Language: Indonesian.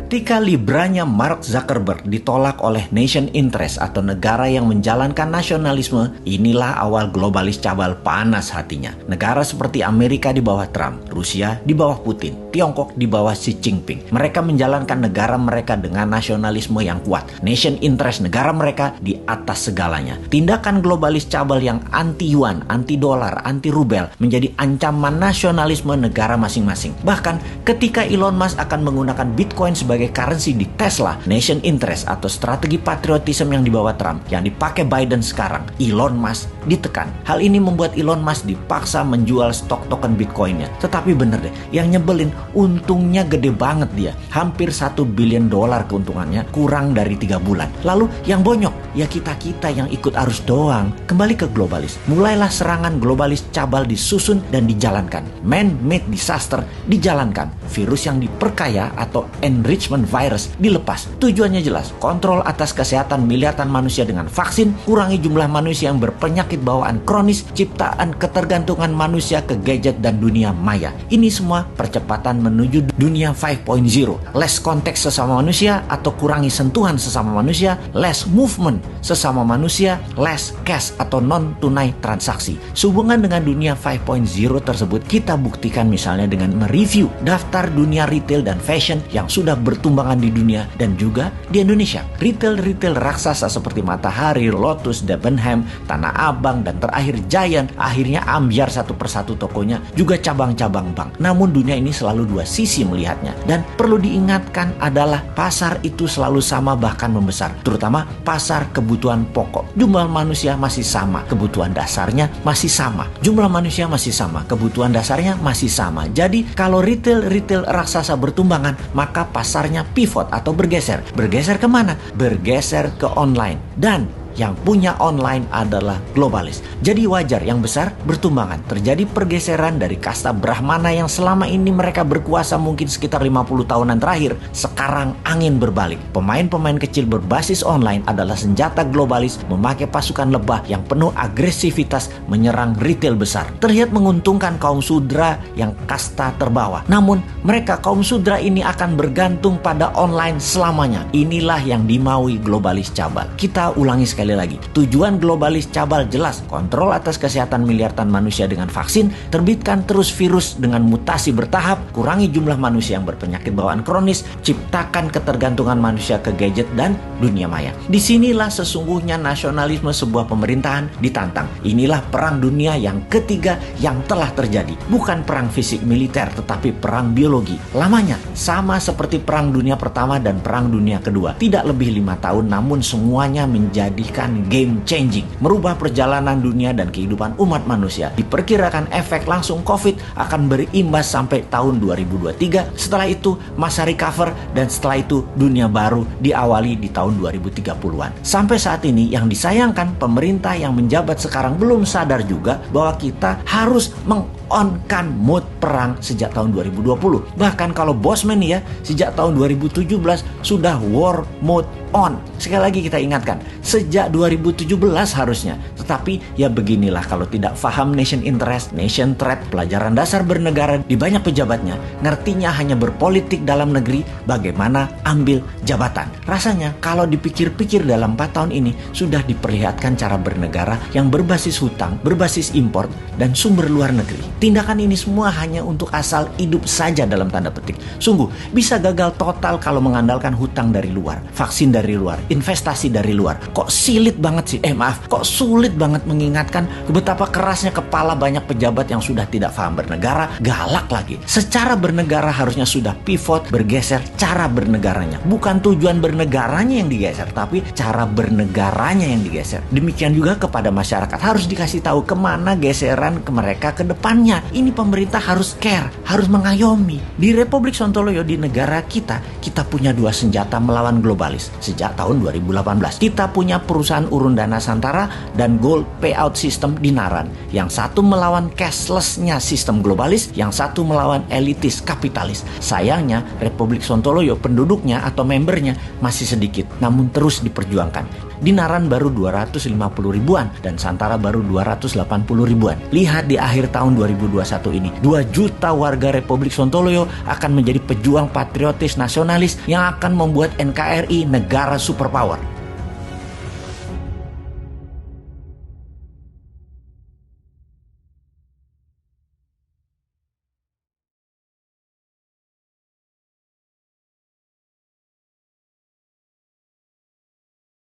Ketika libranya Mark Zuckerberg ditolak oleh nation interest atau negara yang menjalankan nasionalisme, inilah awal globalis cabal panas hatinya. Negara seperti Amerika di bawah Trump, Rusia di bawah Putin, Tiongkok di bawah Xi Jinping. Mereka menjalankan negara mereka dengan nasionalisme yang kuat. Nation interest negara mereka di atas segalanya. Tindakan globalis cabal yang anti-yuan, anti-dolar, anti-rubel menjadi ancaman nasionalisme negara masing-masing. Bahkan ketika Elon Musk akan menggunakan Bitcoin sebagai currency di Tesla, nation interest atau strategi patriotisme yang dibawa Trump, yang dipakai Biden sekarang, Elon Musk ditekan. Hal ini membuat Elon Musk dipaksa menjual stok token Bitcoinnya. Tetapi bener deh, yang nyebelin, untungnya gede banget dia. Hampir $1 billion keuntungannya, kurang dari 3 bulan. Lalu yang bonyok, ya kita-kita yang ikut arus doang. Kembali ke globalis. Mulailah serangan globalis cabal disusun dan dijalankan. Man-made disaster dijalankan. Virus yang diperkaya atau enrichment virus dilepas. Tujuannya jelas, kontrol atas kesehatan miliaran manusia dengan vaksin, kurangi jumlah manusia yang berpenyakit bawaan kronis, ciptaan ketergantungan manusia ke gadget dan dunia maya. Ini semua percepatan menuju dunia 5.0. Less konteks sesama manusia atau kurangi sentuhan sesama manusia, less movement sesama manusia, less cash atau non-tunai transaksi. Sehubungan dengan dunia 5.0 tersebut, kita buktikan misalnya dengan mereview daftar dunia retail dan fashion yang sudah bertumbangan di dunia dan juga di Indonesia. Retail raksasa seperti Matahari, Lotus, Debenham, Tanah Abang, dan terakhir Giant akhirnya ambyar satu persatu tokonya, juga cabang-cabang bank. Namun dunia ini selalu dua sisi melihatnya. Dan perlu diingatkan adalah pasar itu selalu sama bahkan membesar. Terutama pasar kebutuhan pokok. Jumlah manusia masih sama, kebutuhan dasarnya masih sama. Jumlah manusia masih sama, kebutuhan dasarnya masih sama. Jadi kalau retail raksasa bertumbangan, maka pasarnya pivot atau bergeser. Bergeser kemana? Bergeser ke online. Dan yang punya online adalah globalis. Jadi wajar yang besar bertumbangan. Terjadi pergeseran dari kasta Brahmana yang selama ini mereka berkuasa mungkin sekitar 50 tahunan terakhir. Sekarang angin berbalik. Pemain-pemain kecil berbasis online adalah senjata globalis memakai pasukan lebah yang penuh agresivitas menyerang retail besar. Terlihat menguntungkan kaum sudra yang kasta terbawah. Namun mereka kaum sudra ini akan bergantung pada online selamanya. Inilah yang dimaui globalis cabal. Kita ulangi sekali lagi, tujuan globalis cabal jelas, kontrol atas kesehatan miliaran manusia dengan vaksin, terbitkan terus virus dengan mutasi bertahap, kurangi jumlah manusia yang berpenyakit bawaan kronis, ciptakan ketergantungan manusia ke gadget dan dunia maya. Disinilah sesungguhnya nasionalisme sebuah pemerintahan ditantang. Inilah perang dunia yang ketiga yang telah terjadi. Bukan perang fisik militer, tetapi perang biologi. Lamanya sama seperti perang dunia pertama dan perang dunia kedua. Tidak lebih 5 tahun, namun semuanya menjadi game changing, merubah perjalanan dunia dan kehidupan umat manusia. Diperkirakan efek langsung COVID akan berimbas sampai tahun 2023. Setelah itu masa recover dan setelah itu dunia baru diawali di tahun 2030-an. Sampai saat ini yang disayangkan pemerintah yang menjabat sekarang belum sadar juga bahwa kita harus on-kan mood perang sejak tahun 2020. Bahkan kalau Bosman ya, sejak tahun 2017 sudah war mode on. Sekali lagi kita ingatkan, sejak 2017 harusnya. Tetapi ya beginilah kalau tidak paham nation interest, nation threat, pelajaran dasar bernegara di banyak pejabatnya, ngertinya hanya berpolitik dalam negeri, bagaimana ambil jabatan. Rasanya kalau dipikir-pikir dalam 4 tahun ini sudah diperlihatkan cara bernegara yang berbasis hutang, berbasis impor, dan sumber luar negeri. Tindakan ini semua hanya untuk asal hidup saja dalam tanda petik. Sungguh bisa gagal total kalau mengandalkan hutang dari luar, vaksin dari luar, investasi dari luar. Kok sulit banget sih? Kok sulit banget mengingatkan betapa kerasnya kepala banyak pejabat yang sudah tidak paham bernegara, galak lagi. Secara bernegara harusnya sudah pivot, bergeser cara bernegaranya. Bukan tujuan bernegaranya yang digeser, tapi cara bernegaranya yang digeser. Demikian juga kepada masyarakat harus dikasih tahu kemana geseran ke mereka ke depannya. Ini pemerintah harus care, harus mengayomi. Di Republik Sontoloyo, di negara kita punya 2 senjata melawan globalis. Sejak tahun 2018, kita punya perusahaan urun dana Santara dan gold payout system di Naran. Yang satu melawan cashless-nya sistem globalis, yang satu melawan elitis kapitalis. Sayangnya, Republik Sontoloyo penduduknya atau membernya masih sedikit, namun terus diperjuangkan. Dinaran baru 250 ribuan, dan Santara baru 280 ribuan. Lihat di akhir tahun 2021 ini, 2 juta warga Republik Sontoloyo akan menjadi pejuang patriotis nasionalis yang akan membuat NKRI negara superpower.